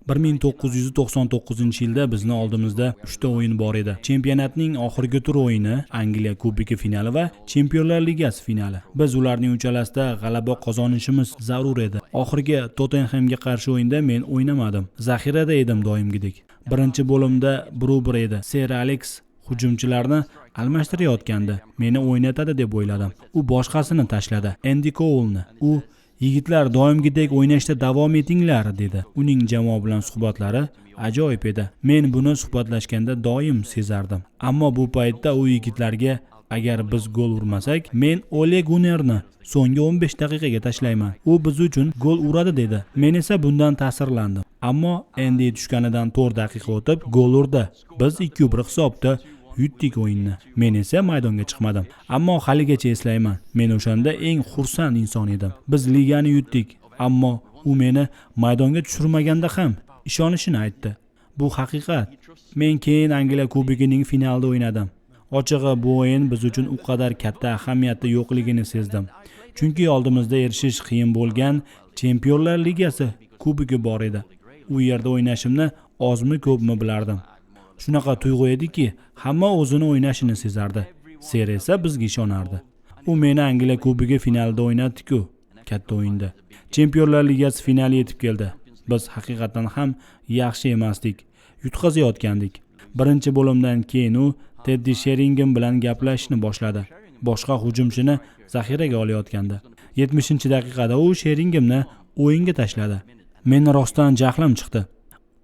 1999-yilda bizni oldimizda 3 ta o'yin bor edi. Chempionatning oxirgi tur o'yini, Angliya Kubogi finali va Chempionlar Ligasi finali. Biz ularning uchalasida g'alaba qozonishimiz zarur edi. Oxirgi Tottenhamga qarshi o'yinda men o'ynamadim. Zaxirada edim doimgidek. Birinchi bo'limda 1-1 edi. Ser Alex hujumchilarni almashtirayotgandi. Meni o'ynatadi deb o'yladim. U boshqasini tashladi. Andy Cole'ni. U "Yigitlar, doimgidek o'ynashda davom etinglar" dedi. Uning jamoa bilan suhbatlari ajoyib edi. Men buni suhbatlashganda doim sezardim. Ammo bu paytda u yigitlarga "Agar biz gol urmasak, men Ole Gunnerni so'nggi 15 daqiqaga tashlayman. U biz uchun gol uradi" dedi. Men esa bundan ta'sirlandim. Ammo Andy tushganidan 4 daqiqa o'tib gol urdi. Biz 2-1 hisobda yutdik o'yinni. Men esa maydonga chiqmadim. Ammo haligacha eslayman. Men o'shanda eng xursand inson edim. Biz ligani yutdik, ammo u meni maydonga tushirmaganda ham ishonishini aytdi. Bu haqiqat. Men keyin Angliya Kubogining finalida o'ynadim. Ochig'i bu o'yin biz uchun u qadar katta ahamiyati yo'qligini sezdim. Chunki oldimizda erishish qiyin bo'lgan Chempionlar Ligasi Kubogi bor edi. U yerda o'ynashimni ozmi ko'pmi bilardim. Shunaqa tuyg'u ediki, hamma o'zini o'ynashini sezardi. Ser esa bizga ishonardi. U meni Angliya Kubogi finalida o'ynatdi-ku, katta o'yinda. Chempionlar Ligasi finali yetib keldi. Biz haqiqatan ham yaxshi emasdik. Yutqazayotgandik. Birinchi bo'limdan keyin u Teddy Sheringham bilan gaplashishni boshladi. Boshqa hujumchini zaxiraga olayotgandi. 70-daqiqada u Sheringhamni o'yinga tashladi. Meni rostdan jahlim chiqdi.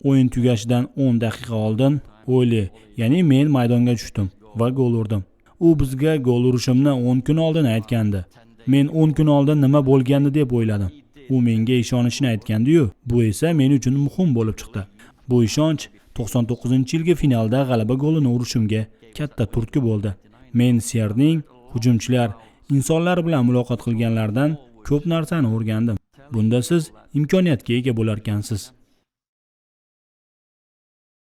O'yin tugashidan 10 daqiqa oldin Ole, ya'ni men maydonga tushdim va gol urdim. U bizga gol urishimni 10 kun oldin aytgandi. Men 10 kun oldin nima bo'lgandi deb o'yladim. U menga ishonishini aytgandi-yu, bu esa men uchun muhim bo'lib chiqdi. Bu ishonch 99-yilgi finalda g'alaba golini urishimga katta turtki bo'ldi. Men Serning hujumchilar, insonlar bilan muloqot qilganlardan ko'p narsani o'rgandim. Bunda siz imkoniyatga ega bo'larkansiz.